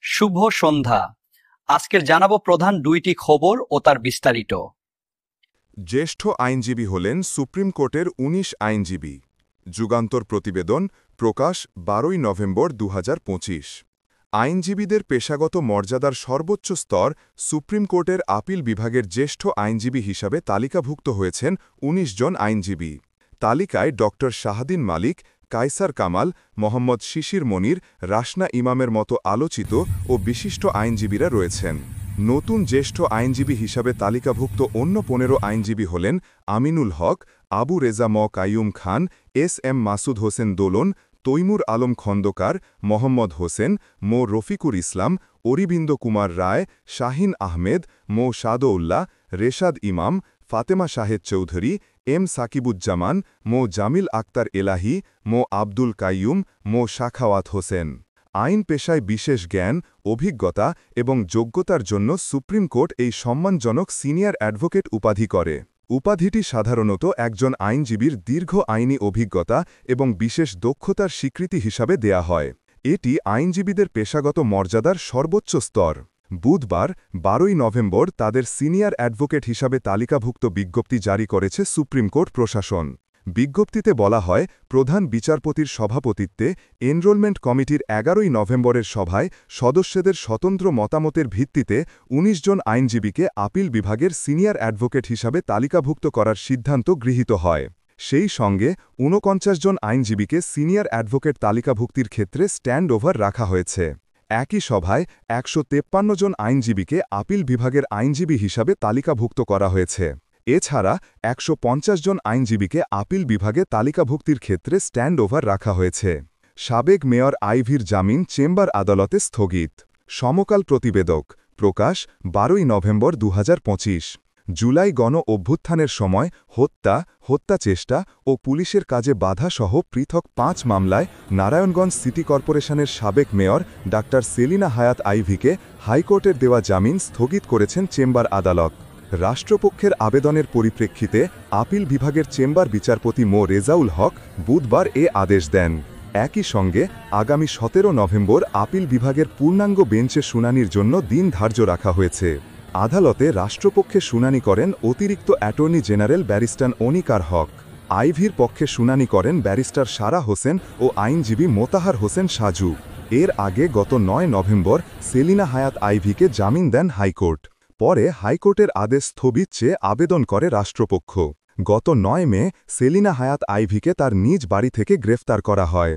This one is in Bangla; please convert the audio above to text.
শুভ সন্ধ্যা। আজকের জানাবো প্রধান দুইটি খবর ও তার বিস্তারিত। জ্যেষ্ঠ আইনজীবী হলেন সুপ্রিম কোর্টের ১৯ আইনজীবী। যুগান্তর প্রতিবেদন, প্রকাশ ১২ নভেম্বর ২০২৫। আইনজীবীদের পেশাগত মর্যাদার সর্বোচ্চ স্তর সুপ্রিম কোর্টের আপিল বিভাগের জ্যেষ্ঠ আইনজীবী হিসাবে তালিকাভুক্ত হয়েছেন ১৯ জন আইনজীবী। তালিকায় ড শাহাদিন মালিক, কায়সার কামাল, মোহাম্মদ শিশির মনির, রাসনা ইমামের মতো আলোচিত ও বিশিষ্ট আইনজীবীরা রয়েছেন। নতুন জ্যেষ্ঠ আইনজীবী হিসাবে তালিকাভুক্ত অন্য ১৫ আইনজীবী হলেন আমিনুল হক, আবু রেজা কাইয়ুম খান, এস মাসুদ হোসেন দোলন, তৈমুর আলম খন্দকার, মোহাম্মদ হোসেন, রফিকুর ইসলাম, অরিবিন্দ কুমার রায়, শাহিন আহমেদ, সাদউল্লাহ, রেশাদ ইমাম, ফাতেমা শাহেদ চৌধুরী, সাকিবুজ্জামান, জামিল আক্তার এলাহি, আব্দুল কাইয়ুম, শাখাওয়াত হোসেন। আইন পেশায় বিশেষ জ্ঞান, অভিজ্ঞতা এবং যোগ্যতার জন্য সুপ্রিম কোর্ট এই সম্মানজনক সিনিয়র অ্যাডভোকেট উপাধি করে। উপাধিটি সাধারণত একজন আইনজীবীর দীর্ঘ আইনি অভিজ্ঞতা এবং বিশেষ দক্ষতার স্বীকৃতি হিসাবে দেয়া হয়। এটি আইনজীবীদের পেশাগত মর্যাদার সর্বোচ্চ স্তর। বুধবার ১২ নভেম্বর তাদের সিনিয়র অ্যাডভোকেট হিসাবে তালিকাভুক্ত বিজ্ঞপ্তি জারি করেছে সুপ্রিম কোর্ট প্রশাসন। বিজ্ঞপ্তিতে বলা হয়, প্রধান বিচারপতির সভাপতিত্বে এনরোলমেন্ট কমিটির ১১ নভেম্বরের সভায় সদস্যদের স্বতন্ত্র মতামতের ভিত্তিতে ১৯ জন আইনজীবীকে আপিল বিভাগের সিনিয়র অ্যাডভোকেট হিসাবে তালিকাভুক্ত করার সিদ্ধান্ত গৃহীত হয়। সেই সঙ্গে ৪৯ জন আইনজীবীকে সিনিয়র অ্যাডভোকেট তালিকাভুক্তির ক্ষেত্রে স্ট্যান্ড ওভার রাখা হয়েছে। একই সভায় ১৫৩ জন আইনজীবীকে আপিল বিভাগের আইনজীবী হিসাবে তালিকাভুক্ত করা হয়েছে। এছাড়া ১৫০ জন আইনজীবীকে আপিল বিভাগে তালিকাভুক্তির ক্ষেত্রে স্ট্যান্ড ওভার রাখা হয়েছে। সাবেক মেয়র আইভির জামিন চেম্বার আদালতে স্থগিত। সমকাল প্রতিবেদক, প্রকাশ ১২ নভেম্বর ২০২৫। জুলাই গণ অভ্যুত্থানের সময় হত্যাচেষ্টা ও পুলিশের কাজে বাধাসহ পৃথক ৫ মামলায় নারায়ণগঞ্জ সিটি কর্পোরেশনের সাবেক মেয়র ডা সেলিনা হায়াৎ আইভিকে হাইকোর্টের দেওয়া জামিন স্থগিত করেছেন চেম্বার আদালত। রাষ্ট্রপক্ষের আবেদনের পরিপ্রেক্ষিতে আপিল বিভাগের চেম্বার বিচারপতি রেজাউল হক বুধবার এ আদেশ দেন। একই সঙ্গে আগামী ১৭ নভেম্বর আপিল বিভাগের পূর্ণাঙ্গ বেঞ্চে শুনানির জন্য দিন ধার্য রাখা হয়েছে। আদালতে রাষ্ট্রপক্ষে শুনানি করেন অতিরিক্ত অ্যাটর্নি জেনারেল ব্যারিস্টার অনিকার হক। আইভির পক্ষে শুনানি করেন ব্যারিস্টার সারা হোসেন ও আইনজীবী মোতাহার হোসেন সাজু। এর আগে গত ৯ নভেম্বর সেলিনা হায়াৎ আইভিকে জামিন দেন হাইকোর্ট। পরে হাইকোর্টের আদেশ স্থগিত চেয়ে আবেদন করে রাষ্ট্রপক্ষ। গত ৯ মে সেলিনা হায়াৎ আইভিকে তার নিজ বাড়ি থেকে গ্রেফতার করা হয়।